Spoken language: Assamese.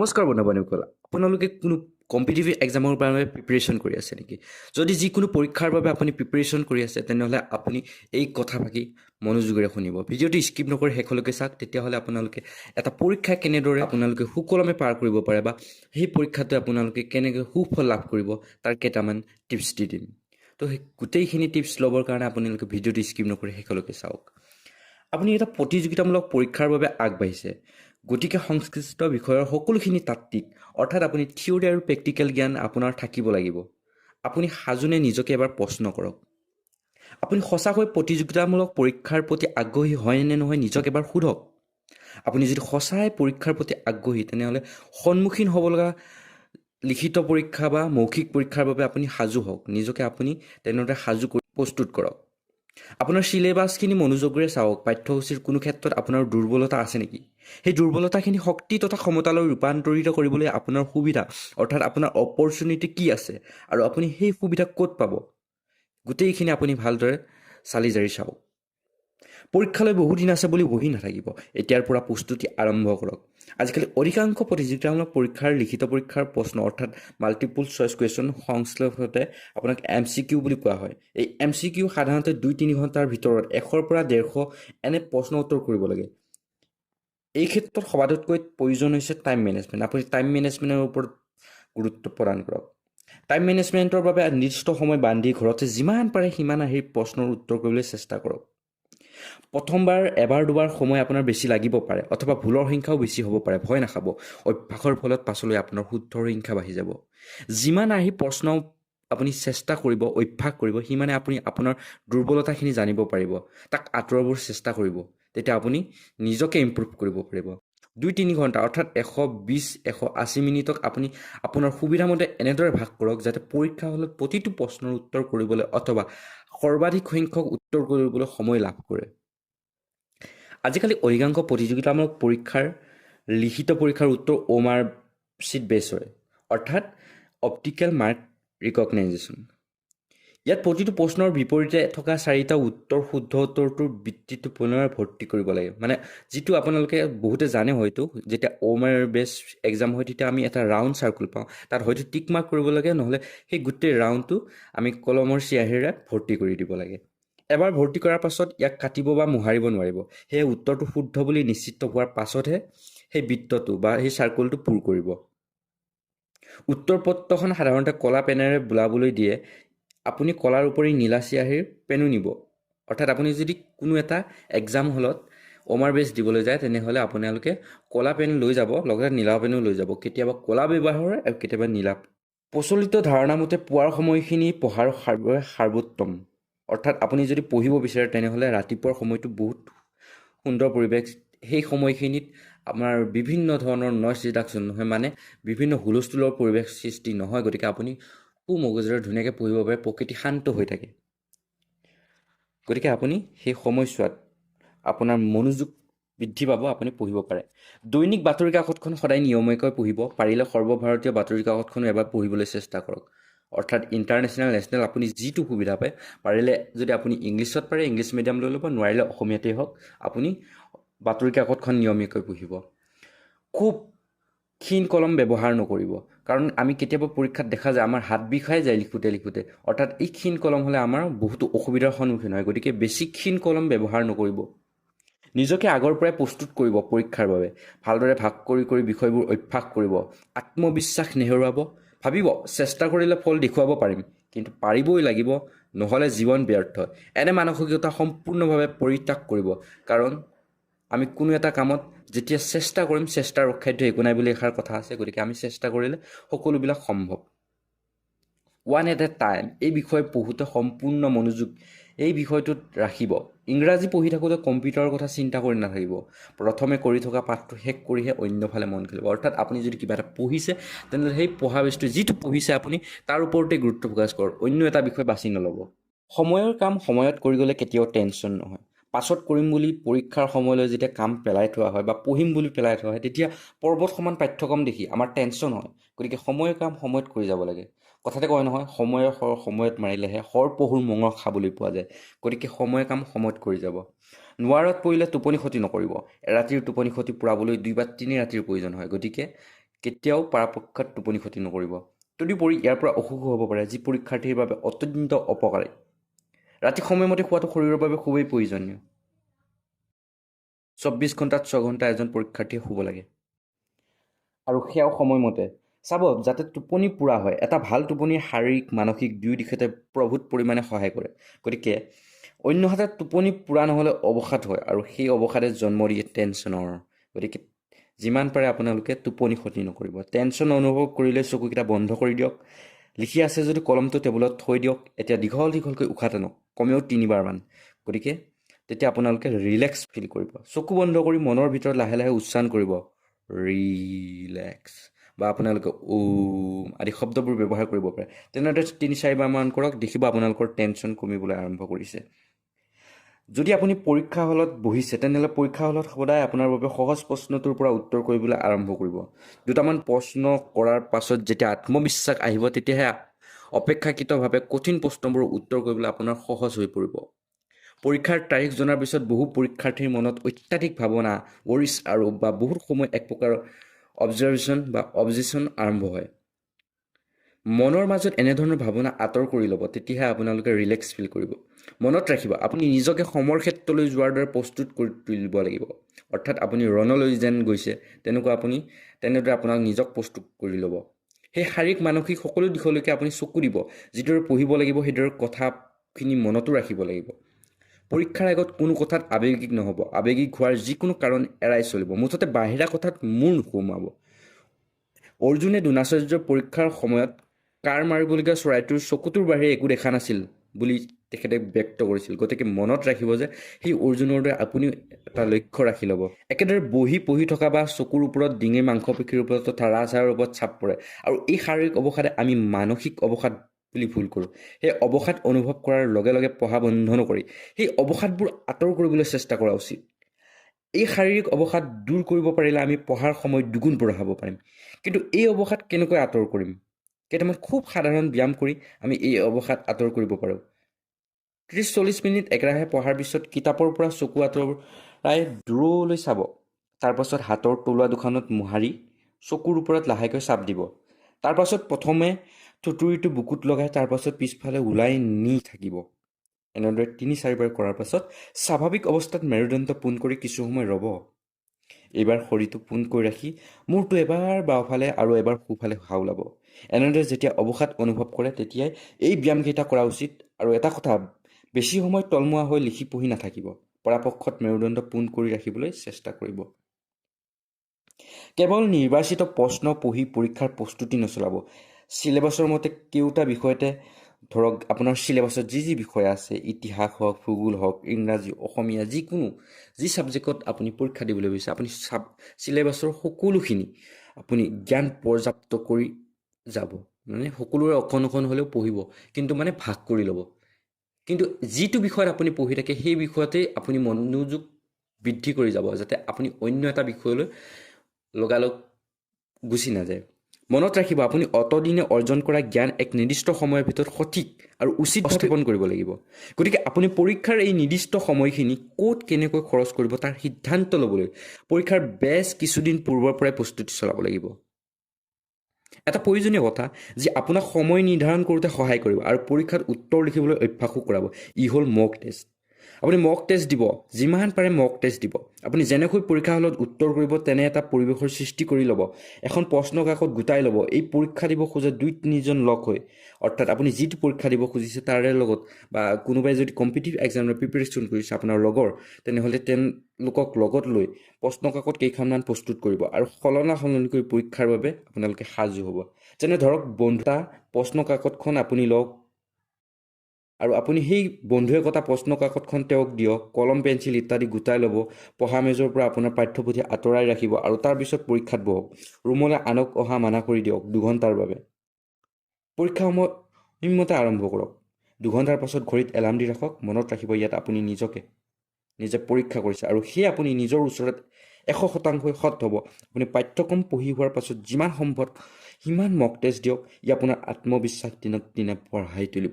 নমস্কাৰ বন্ধুসকল, আপোনালোকে কোনো কম্পিটিটিভ এক্সামৰ বাবে প্ৰিপেৰেশ্যন কৰি আছে নেকি? যদি যিকোনো পৰীক্ষাৰ বাবে আপুনি প্ৰিপেৰেশ্যন কৰি আছে তেনেহ'লে আপুনি এই কথাফাকি মনোযোগেৰে শুনিব। ভিডিঅ'টো স্কিপ নকৰি শেষলৈকে চাওক, তেতিয়াহ'লে আপোনালোকে এটা পৰীক্ষা কেনেদৰে আপোনালোকে সুকলমে পাৰ কৰিব পাৰে বা সেই পৰীক্ষাটোৱে আপোনালোকে কেনেকৈ সুফল লাভ কৰিব তাৰ কেইটামান টিপছ দি দিম। তো সেই গোটেইখিনি টিপছ ল'বৰ কাৰণে আপোনালোকে ভিডিঅ'টো স্কিপ নকৰি শেষলৈকে চাওক। আপুনি এটা প্ৰতিযোগিতামূলক পৰীক্ষাৰ বাবে আগবাঢ়িছে, গতিকে সংশ্লিষ্ট বিষয়ৰ সকলোখিনি তাত্ত্বিক অৰ্থাৎ আপুনি থিয়ৰী আৰু প্ৰেক্টিকেল জ্ঞান আপোনাৰ থাকিব লাগিব। আপুনি সাজুনে নিজকে এবাৰ প্ৰশ্ন কৰক, আপুনি সঁচাকৈ প্ৰতিযোগিতামূলক পৰীক্ষাৰ প্ৰতি আগ্ৰহী হয় নে নহয় নিজক এবাৰ সোধক। আপুনি যদি সঁচাই পৰীক্ষাৰ প্ৰতি আগ্ৰহী তেনেহ'লে সন্মুখীন হ'ব লগা লিখিত পৰীক্ষা বা মৌখিক পৰীক্ষাৰ বাবে আপুনি সাজু হওক। নিজকে আপুনি তেনেদৰে সাজু কৰি প্ৰস্তুত কৰক। আপোনাৰ চিলেবাছখিনি মনোযোগেৰে চাওক। পাঠ্যসূচীৰ কোনো ক্ষেত্ৰত আপোনাৰ দুৰ্বলতা আছে নেকি? সেই দুৰ্বলতাখিনি শক্তি তথা ক্ষমতালৈ ৰূপান্তৰিত কৰিবলৈ আপোনাৰ সুবিধা অৰ্থাৎ আপোনাৰ অপৰচুনিটি কি আছে আৰু আপুনি সেই সুবিধা ক'ত পাব, গোটেইখিনি আপুনি ভালদৰে চালি জাৰি চাওক। পৰীক্ষালৈ বহু দিন আছে বুলি বহি নাথাকিব, এতিয়াৰ পৰা প্ৰস্তুতি আৰম্ভ কৰক। আজিকালি অধিকাংশ প্ৰতিযোগিতামূলক পৰীক্ষাৰ লিখিত পৰীক্ষাৰ প্ৰশ্ন অৰ্থাৎ মাল্টিপুল চইচ কুৱেশ্যন সংশ্লিষ্টতে আপোনাক MCQ বুলি কোৱা হয়। এই MCQ সাধাৰণতে 2-3 ঘণ্টাৰ ভিতৰত 100 পৰা 150 এনে প্ৰশ্ন উত্তৰ কৰিব লাগে। এই ক্ষেত্ৰত সবাতোতকৈ প্ৰয়োজন হৈছে টাইম মেনেজমেণ্ট। আপুনি টাইম মেনেজমেণ্টৰ ওপৰত গুৰুত্ব প্ৰদান কৰক। টাইম মেনেজমেণ্টৰ বাবে নিৰ্দিষ্ট সময় বান্ধি ঘৰতে যিমান পাৰে সিমান আহি প্ৰশ্নৰ উত্তৰ কৰিবলৈ চেষ্টা কৰক। প্ৰথমবাৰ এবাৰ দুবাৰ সময় আপোনাৰ বেছি লাগিব পাৰে অথবা ভুলৰ সংখ্যাও বেছি হ'ব পাৰে, ভয় নাখাব। অভ্যাসৰ ফলত পাছলৈ আপোনাৰ শুদ্ধৰ সংখ্যা বাঢ়ি যাব। যিমান আহি প্ৰশ্ন আপুনি চেষ্টা কৰিব, অভ্যাস কৰিব, সিমানে আপুনি আপোনাৰ দুৰ্বলতাখিনি জানিব পাৰিব, তাক আঁতৰাবৰ চেষ্টা কৰিব। তেতিয়া আপুনি নিজকে ইম্প্ৰুভ কৰিব পাৰিব। 2-3 ঘণ্টা অৰ্থাৎ 120-180 মিনিটক আপুনি আপোনাৰ সুবিধামতে এনেদৰে ভাগ কৰক যাতে পৰীক্ষা হলত প্ৰতিটো প্ৰশ্নৰ উত্তৰ কৰিবলৈ অথবা সৰ্বাধিক সংখ্যক উত্তৰ কৰিবলৈ সময় লাভ কৰে। আজিকালি অধিকাংশ প্ৰতিযোগিতামূলক পৰীক্ষাৰ লিখিত পৰীক্ষাৰ উত্তৰ OMR চিট বেছ হয়, অৰ্থাৎ অপটিকেল মাৰ্ক ৰিকগনাইজেশ্যন। ইয়াত প্ৰতিটো প্ৰশ্নৰ বিপৰীতে থকা 4টা উত্তৰ শুদ্ধ উত্তৰটোৰ ভিত্তিটো পুনৰ ভৰ্তি কৰিব লাগে। মানে যিটো আপোনালোকে বহুতে জানে হয়তো, যেতিয়া OMR বেছ এক্সাম হয় তেতিয়া আমি এটা ৰাউণ্ড চাৰ্কুল পাওঁ, তাত হয়তো টিক মাৰ্ক কৰিব লাগে, নহ'লে সেই গোটেই ৰাউণ্ডটো আমি কলমৰ চিয়াহীৰে ভৰ্তি কৰি দিব লাগে। এবাৰ ভৰ্তি কৰাৰ পাছত ইয়াক কাটিব বা মোহাৰিব নোৱাৰিব। সেই উত্তৰটো শুদ্ধ বুলি নিশ্চিত হোৱাৰ পাছতহে সেই বৃত্তটো বা সেই চাৰ্কুলটো পূৰ কৰিব। উত্তৰ পত্ৰখন সাধাৰণতে ক'লা পেনেৰে বোলাবলৈ দিয়ে। আপুনি কলাৰ উপৰি নীলা চিয়াহীৰ পেনো নিব। অৰ্থাৎ আপুনি যদি কোনো এটা এক্সাম হলত OMR বেছ দিবলৈ যায় তেনেহ'লে আপোনালোকে ক'লা পেন লৈ যাব, লগতে নীলা পেনো লৈ যাব। কেতিয়াবা ক'লা ব্যৱহাৰ হয় আৰু কেতিয়াবা নীলা। প্ৰচলিত ধাৰণা মতে পুৱাৰ সময়খিনি পঢ়াৰ সৰ্বোত্তম। অৰ্থাৎ আপুনি যদি পঢ়িব বিচাৰে তেনেহ'লে ৰাতিপুৱাৰ সময়টো বহুত সুন্দৰ পৰিৱেশ। সেই সময়খিনিত আপোনাৰ বিভিন্ন ধৰণৰ নইজ ৰিডাকশ্যন নহয়, মানে বিভিন্ন হুলস্থুলৰ পৰিৱেশ সৃষ্টি নহয়, গতিকে আপুনি মগজুৰে ধুনীয়াকৈ পঢ়িব পাৰে, প্ৰকৃতি শান্ত হৈ থাকে। গতিকে আপুনি সেই সময়ছোৱাত আপোনাৰ মনোযোগ বৃদ্ধি পাব, আপুনি পঢ়িব পাৰে। দৈনিক বাতৰি কাকতখন সদায় নিয়মীয়াকৈ পঢ়িব। পাৰিলে সৰ্বভাৰতীয় বাতৰি কাকতখনো এবাৰ পঢ়িবলৈ চেষ্টা কৰক। অৰ্থাৎ ইণ্টাৰনেশ্যনেল নেশ্যনেল আপুনি যিটো সুবিধা পায়, পাৰিলে যদি আপুনি ইংলিছত পাৰে ইংলিছ মিডিয়াম লৈ ল'ব, নোৱাৰিলে অসমীয়াতেই হওক, আপুনি বাতৰি কাকতখন নিয়মীয়াকৈ পঢ়িব। খুব ক্ষীণ কলম ব্যৱহাৰ নকৰিব, কাৰণ আমি কেতিয়াবা পৰীক্ষাত দেখা যায় আমাৰ হাত বিষাই যায় লিখোঁতে লিখোঁতে। অৰ্থাৎ এই ক্ষীণ কলম হ'লে আমাৰ বহুতো অসুবিধাৰ সন্মুখীন হয়, গতিকে বেছি ক্ষীণ কলম ব্যৱহাৰ নকৰিব। নিজকে আগৰ পৰাই প্ৰস্তুত কৰিব পৰীক্ষাৰ বাবে। ভালদৰে ভাগ কৰি কৰি বিষয়বোৰ অভ্যাস কৰিব। আত্মবিশ্বাস নেহেৰুৱাব। ভাবিব চেষ্টা কৰিলে ফল দেখুৱাব পাৰিম, কিন্তু পাৰিবই লাগিব, নহ'লে জীৱন ব্যৰ্থ। এনে মানসিকতা সম্পূৰ্ণভাৱে পৰিত্যাগ কৰিব, কাৰণ আমি কোনো এটা কামত যেতিয়া চেষ্টা কৰিম, চেষ্টাৰ অসাধ্য একো নাই বুলি এষাৰ কথা আছে, গতিকে আমি চেষ্টা কৰিলে সকলোবিলাক সম্ভৱ। ওৱান এট এ টাইম এই বিষয়ে পঢ়োঁতে সম্পূৰ্ণ মনোযোগ এই বিষয়টোত ৰাখিব। ইংৰাজী পঢ়ি থাকোঁতে কম্পিউটাৰৰ কথা চিন্তা কৰি নাথাকিব। প্ৰথমে কৰি থকা পাঠটো শেষ কৰিহে অন্যফালে মন খেলিব। অৰ্থাৎ আপুনি যদি কিবা এটা পঢ়িছে তেনেহ'লে সেই পঢ়া বস্তু যিটো পঢ়িছে আপুনি তাৰ ওপৰতে গুৰুত্ব প্ৰকাশ কৰক, অন্য এটা বিষয় বাছি নল'ব। সময়ৰ কাম সময়ত কৰি গ'লে কেতিয়াও টেনশ্যন নহয়। পাছত কৰিম বুলি পৰীক্ষাৰ সময়লৈ যেতিয়া কাম পেলাই থোৱা হয় বা পঢ়িম বুলি পেলাই থোৱা হয়, তেতিয়া পৰ্বত সমান পাঠ্যক্ৰম দেখি আমাৰ টেনশ্যন হয়। গতিকে সময়ৰ কাম সময়ত কৰি যাব লাগে। কথাতে কয় নহয়, সময়ৰ শৰ সময়ত মাৰিলেহে শৰ পহুৰ মঙহ খাবলৈ পোৱা যায়। গতিকে সময়ৰ কাম সময়ত কৰি যাব। নোৱাৰত পৰিলে টোপনি ক্ষতি নকৰিব। এৰাতিৰ টোপনি ক্ষতি পূৰাবলৈ 2 বা 3 ৰাতিৰ প্ৰয়োজন হয়। গতিকে কেতিয়াও পৰাপক্ষত টোপনি ক্ষতি নকৰিব। তদুপৰি ইয়াৰ পৰা অসুখো হ'ব পাৰে যি পৰীক্ষাৰ্থীৰ বাবে অত্যন্ত অপকাৰী। ৰাতি সময়মতে খোৱাটো শৰীৰৰ বাবে খুবেই প্ৰয়োজনীয়। 24 ঘণ্টাত 6 ঘণ্টা এজন পৰীক্ষাৰ্থীয়ে শুব লাগে আৰু সেয়াও সময়মতে। চাব যাতে টোপনি পূৰা হয়। এটা ভাল টোপনি শাৰীৰিক মানসিক দুয়ো দিশতে প্ৰভূত পৰিমাণে সহায় কৰে। গতিকে অন্যহাতে টোপনি পূৰা নহ'লে অৱসাদ হয় আৰু সেই অৱসাদে জন্ম দিয়ে টেনশ্যনৰ। গতিকে যিমান পাৰে আপোনালোকে টোপনি ক্ষতি নকৰিব। টেনশ্যন অনুভৱ কৰিলে চকুকেইটা বন্ধ কৰি দিয়ক। লিখি আছে যদি কলমটো টেবুলত থৈ দিয়ক। এতিয়া দীঘলকৈ উশাহ টানক, কমেও 3 বাৰমান। গতিকে তেতিয়া আপোনালোকে ৰিলেক্স ফিল কৰিব। চকু বন্ধ কৰি মনৰ ভিতৰত লাহে লাহে উচ্চাৰণ কৰিব, ৰিলেক্স, বা আপোনালোকে ওম আদি শব্দবোৰ ব্যৱহাৰ কৰিব পাৰে। তেনেদৰে 3-4 বাৰমান কৰক, দেখিব আপোনালোকৰ টেনশ্যন কমিবলৈ আৰম্ভ কৰিছে। যদি আপুনি পৰীক্ষা হলত বহিছে তেনেহ'লে পৰীক্ষা হলত সদায় আপোনাৰ বাবে সহজ প্ৰশ্নটোৰ পৰা উত্তৰ কৰিবলৈ আৰম্ভ কৰিব। দুটামান প্ৰশ্ন কৰাৰ পাছত যেতিয়া আত্মবিশ্বাস আহিব তেতিয়াহে অপেক্ষাকৃতভাৱে কঠিন প্ৰশ্নবোৰৰ উত্তৰ কৰিবলৈ আপোনাৰ সহজ হৈ পৰিব। পৰীক্ষাৰ তাৰিখ জনাৰ পিছত বহু পৰীক্ষাৰ্থীৰ মনত অত্যাধিক ভাৱনা, ৱৰিছ আৰু বা বহুত সময় এক প্ৰকাৰৰ অবজেকশ্যন আৰম্ভ হয়। মনৰ মাজত এনেধৰণৰ ভাৱনা আঁতৰ কৰি ল'ব, তেতিয়াহে আপোনালোকে ৰিলেক্স ফিল কৰিব। মনত ৰাখিব, আপুনি নিজকে সমৰ ক্ষেত্ৰলৈ যোৱাৰ দৰে প্ৰস্তুত কৰি তুলিব লাগিব। অৰ্থাৎ আপুনি ৰণলৈ যেন গৈছে তেনেদৰে আপোনাক নিজক প্ৰস্তুত কৰি ল'ব। সেই শাৰীৰিক মানসিক সকলো দিশলৈকে আপুনি চকু দিব। যিদৰে পঢ়িব লাগিব সেইদৰে কথাখিনি মনতো ৰাখিব লাগিব। পৰীক্ষাৰ আগত কোনো কথাত আৱেগিক নহ'ব। আৱেগিক হোৱাৰ যিকোনো কাৰণ এৰাই চলিব। মুঠতে বাহিৰা কথাত মূৰ নুসুমাব। অৰ্জুনে দ্ৰোণাচাৰ্যৰ পৰীক্ষাৰ সময়ত কাৰ মাৰিবলগীয়া চৰাইটোৰ চকুটোৰ বাহিৰে একো দেখা নাছিল বুলি তেখেতে ব্যক্ত কৰিছিল। গতিকে মনত ৰাখিব যে সেই অৰ্জুনৰ দৰে আপুনিও এটা লক্ষ্য ৰাখি ল'ব। একেদৰে বহি পঢ়ি থকা বা চকুৰ ওপৰত, ডিঙিৰ মাংসপেশীৰ ওপৰত তথা ৰাজহাড়ৰ ওপৰত চাপ পৰে। আৰু এই শাৰীৰিক অৱসাদে আমি মানসিক অৱসাদ বুলি ভুল কৰোঁ। সেই অৱসাদ অনুভৱ কৰাৰ লগে লগে পঢ়া বন্ধ নকৰি সেই অৱসাদবোৰ আঁতৰ কৰিবলৈ চেষ্টা কৰা উচিত। এই শাৰীৰিক অৱসাদ দূৰ কৰিব পাৰিলে আমি পঢ়াৰ সময় দুগুণ বঢ়াব পাৰিম। কিন্তু এই অৱসাদ কেনেকৈ আঁতৰ কৰিম? কেইটামান খুব সাধাৰণ ব্যায়াম কৰি আমি এই অৱসাদ আঁতৰ কৰিব পাৰোঁ। 30-40 মিনিট একেৰাহে পঢ়াৰ পিছত কিতাপৰ পৰা চকু আঁতৰাই দূৰলৈ চাব। তাৰপাছত হাতৰ তলুৱা দুখনত মোহাৰি চকুৰ ওপৰত লাহেকৈ চাপ দিব। তাৰপাছত প্ৰথমে থুতুৰিটো বুকুত লগাই তাৰপাছত পিছফালে ওলাই নি থাকিব। এনেদৰে 3-4 বাৰ কৰাৰ পাছত স্বাভাৱিক অৱস্থাত মেৰুদণ্ড পোন কৰি কিছু সময় ৰ'ব। এইবাৰ শৰীৰটো পোন কৰি ৰাখি মূৰটো এবাৰ বাওঁফালে আৰু এবাৰ সোঁফালে হাওলাব। এনেদৰে যেতিয়া অৱসাদ অনুভৱ কৰে তেতিয়াই এই ব্যায়ামকেইটা কৰা উচিত। আৰু এটা কথা, বেছি সময় তলমুৱা হৈ লিখি পঢ়ি নাথাকিব। পৰাপক্ষত মেৰুদণ্ড পোন কৰি ৰাখিবলৈ চেষ্টা কৰিব। কেৱল নিৰ্বাচিত প্ৰশ্ন পঢ়ি পৰীক্ষাৰ প্ৰস্তুতি নচলাব। চিলেবাছৰ মতে কেওটা বিষয়তে ধৰক আপোনাৰ চিলেবাছত যি বিষয় আছে, ইতিহাস হওক, ভূগোল হওক, ইংৰাজী, অসমীয়া, যি ছাবজেক্টত আপুনি পৰীক্ষা দিবলৈ বিচাৰে আপুনি চিলেবাছৰ সকলোখিনি আপুনি জ্ঞান পৰ্যাপ্ত কৰি যাব। মানে সকলোৰে অকণ হ'লেও পঢ়িব, কিন্তু মানে ভাগ কৰি ল'ব। কিন্তু যিটো বিষয়ত আপুনি পঢ়ি থাকে সেই বিষয়তেই আপুনি মনোযোগ বৃদ্ধি কৰি যাব, যাতে আপুনি অন্য এটা বিষয়লৈ লগালগ গুচি নাযায়। মনত ৰাখিব, আপুনি অতদিনে অৰ্জন কৰা জ্ঞান এক নিৰ্দিষ্ট সময়ৰ ভিতৰত সঠিক আৰু উচিত স্থাপন কৰিব লাগিব। গতিকে আপুনি পৰীক্ষাৰ এই নিৰ্দিষ্ট সময়খিনি ক'ত কেনেকৈ খৰচ কৰিব তাৰ সিদ্ধান্ত ল'বলৈ পৰীক্ষাৰ বেছ কিছুদিন পূৰ্বৰ পৰাই প্ৰস্তুতি চলাব লাগিব। এটা প্ৰয়োজনীয় কথা যি আপোনাক সময় নিৰ্ধাৰণ কৰোঁতে সহায় কৰিব আৰু পৰীক্ষাত উত্তৰ লিখিবলৈ অভ্যাসো কৰাব, ই হ'ল মক টেষ্ট। আপুনি মক টেষ্ট দিব, যিমান পাৰে মক টেষ্ট দিব। আপুনি যেনেকৈ পৰীক্ষা হলত উত্তৰ কৰিব তেনে এটা পৰিৱেশৰ সৃষ্টি কৰি ল'ব। এখন প্ৰশ্ন কাকত গোটাই ল'ব। এই পৰীক্ষা দিব খোজে 2-3 জন লগ হৈ, অৰ্থাৎ আপুনি যিটো পৰীক্ষা দিব খুজিছে তাৰে লগত, বা কোনোবাই যদি কম্পিটিটিভ এক্সামৰ প্ৰিপেৰেশ্যন কৰিছে আপোনাৰ লগৰ, তেনেহ'লে তেওঁলোকক লগত লৈ প্ৰশ্ন কাকত কেইখনমান প্ৰস্তুত কৰিব আৰু সলনি কৰি পৰীক্ষাৰ বাবে আপোনালোকে সাজু হ'ব। যেনে ধৰক বন্ধুতা প্ৰশ্ন কাকতখন আপুনি লওক আৰু আপুনি সেই বন্ধুৱে কটা প্ৰশ্ন কাকতখন তেওঁক দিয়ক, কলম পেঞ্চিল ইত্যাদি গোটাই ল'ব। পঢ়া মেজৰ পৰা আপোনাৰ পাঠ্যপুথি আঁতৰাই ৰাখিব আৰু তাৰপিছত পৰীক্ষাত বহক। ৰুমলৈ আনক অহা মানা কৰি দিয়ক 2 ঘণ্টাৰ বাবে। পৰীক্ষা সময়মতে আৰম্ভ কৰক। 2 ঘণ্টাৰ পাছত ঘড়ীত এলাৰ্ম দি ৰাখক। মনত ৰাখিব, ইয়াত আপুনি নিজে পৰীক্ষা কৰিছে আৰু সেয়ে আপুনি নিজৰ ওচৰত 100% সৎ হ'ব। আপুনি পাঠ্যক্ৰম পঢ়ি হোৱাৰ পাছত যিমান সম্ভৱ সিমান মক টেষ্ট দিয়ক। ই আপোনাৰ আত্মবিশ্বাস দিনক দিনে বঢ়াই তুলিব।